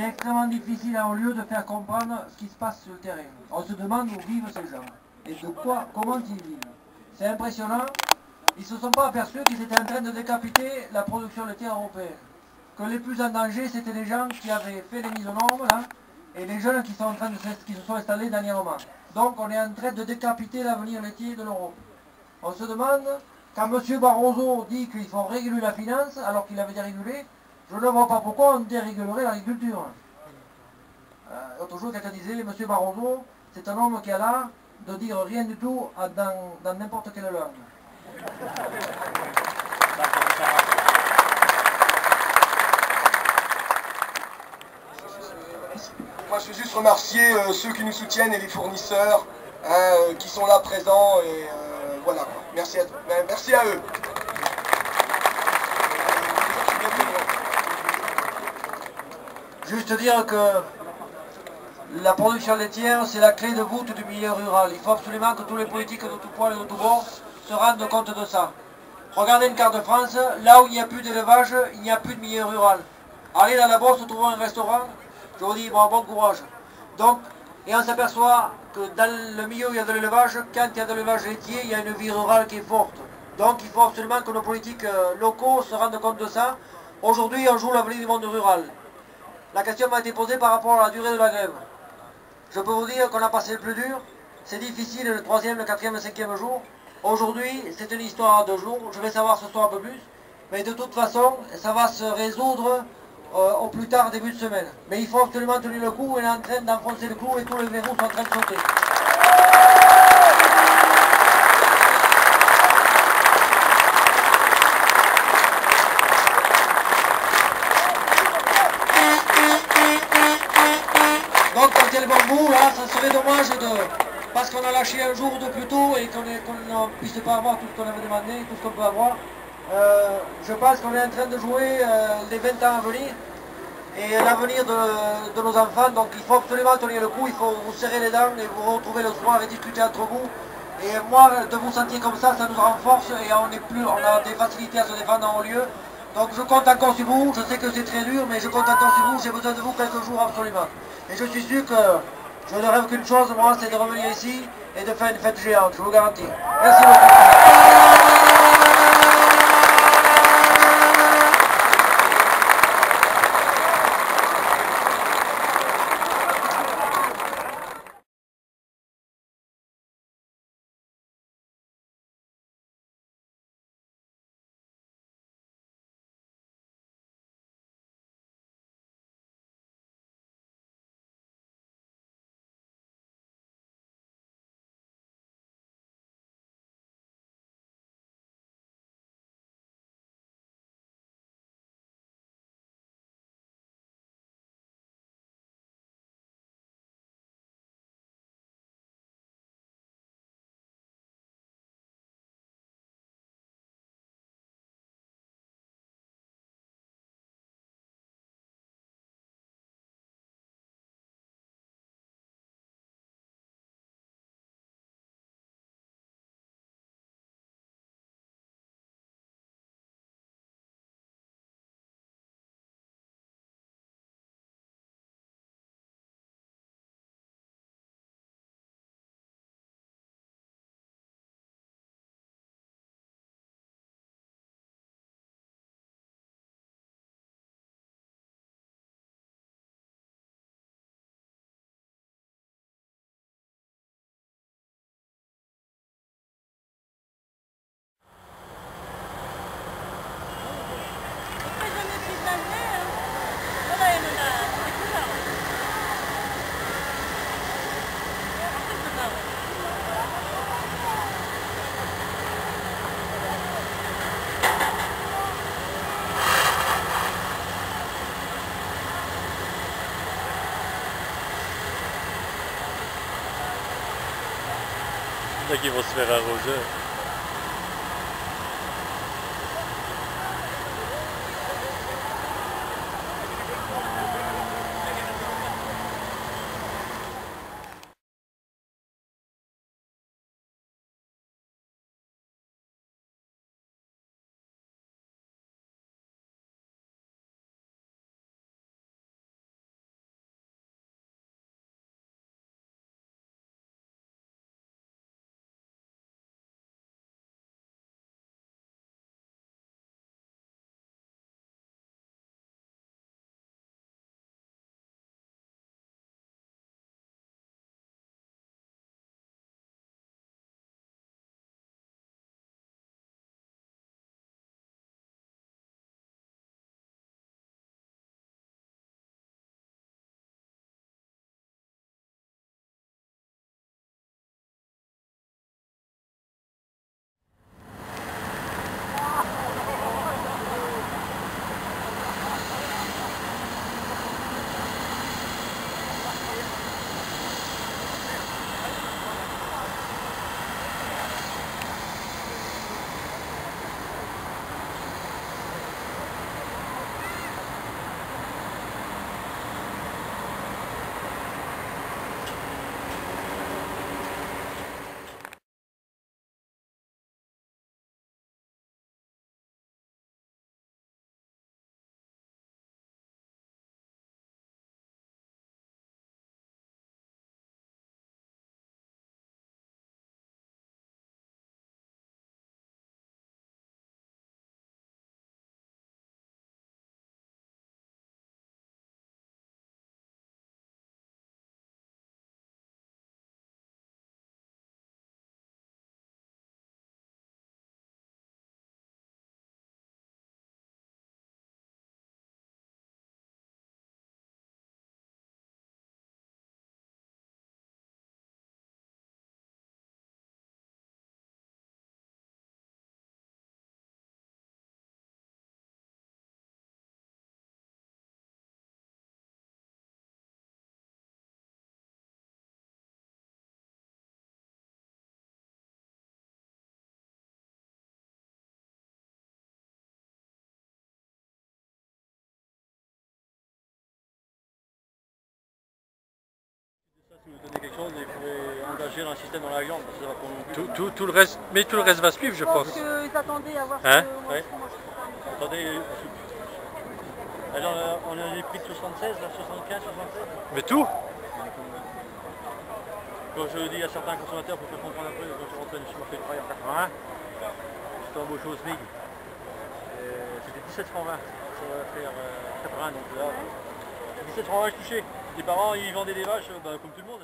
c'est extrêmement difficile en lieu de faire comprendre ce qui se passe sur le terrain. On se demande où vivent ces gens et comment ils vivent. C'est impressionnant. Ils ne se sont pas aperçus qu'ils étaient en train de décapiter la production laitière européenne. Que les plus en danger, c'était les gens qui avaient fait les mises aux normes, là, et les jeunes qui se sont installés dernièrement. Donc on est en train de décapiter l'avenir laitier de l'Europe. On se demande, quand M. Barroso dit qu'il faut réguler la finance, alors qu'il avait dérégulé, je ne vois pas pourquoi on dérégulerait l'agriculture. L'autre jour, quelqu'un disait, M. Barroso, c'est un homme qui a l'art de dire rien du tout dans n'importe quelle langue. Moi, je veux juste remercier ceux qui nous soutiennent et les fournisseurs qui sont là présents. Et voilà. Merci à eux. Juste dire que la production laitière, c'est la clé de voûte du milieu rural. Il faut absolument que tous les politiques de tout poil et de tout bord se rendent compte de ça. Regardez une carte de France, là où il n'y a plus d'élevage, il n'y a plus de milieu rural. Allez dans la Beauce, trouvons un restaurant, je vous dis bon courage. Donc, et on s'aperçoit que dans le milieu où il y a de l'élevage, quand il y a de l'élevage laitier, il y a une vie rurale qui est forte. Donc il faut absolument que nos politiques locaux se rendent compte de ça. Aujourd'hui, on joue l'avenir du monde rural. La question m'a été posée par rapport à la durée de la grève. Je peux vous dire qu'on a passé le plus dur. C'est difficile le 3e, le 4e, le 5e jour. Aujourd'hui, c'est une histoire à 2 jours. Je vais savoir ce soir un peu plus. Mais de toute façon, ça va se résoudre au plus tard début de semaine. Mais il faut absolument tenir le coup. On est en train d'enfoncer le clou et tous les verrous sont en train de sauter. Donc quand il y a le bambou, là, ça serait dommage parce qu'on a lâché un jour de plus tôt et qu'on ne puisse pas avoir tout ce qu'on avait demandé, tout ce qu'on peut avoir. Je pense qu'on est en train de jouer les 20 ans à venir et l'avenir de nos enfants. Donc il faut absolument tenir le coup, il faut vous serrer les dents et vous retrouver le soir et discuter entre vous. Et moi, de vous sentir comme ça nous renforce et on a des facilités à se défendre en haut lieu. Donc je compte encore sur vous, je sais que c'est très dur, mais je compte encore sur vous, j'ai besoin de vous quelques jours absolument. Et je suis sûr que je ne rêve qu'une chose, moi, c'est de revenir ici et de faire une fête géante, je vous garantis. Merci beaucoup. Qui vont se faire arroser. donner quelque chose et il faudrait engager un système dans la viande, parce que ça va pas non plus. Tout le reste, mais tout le reste va suivre, je pense. Je pense qu'ils attendaient à voir Hein? ce Ouais. que moi je peux faire. Attendez, alors on a des prix de 76, 75, 76. Mais tout? Quand je dis à certains consommateurs pour faire comprendre un peu, quand je rentrais chez mon fait de travail en 81, j'étais embauché au SMIC. C'était 17 francs 20, ça va faire 80, donc là, 17 francs 20 je touchais. Les parents ils vendaient des vaches comme tout le monde.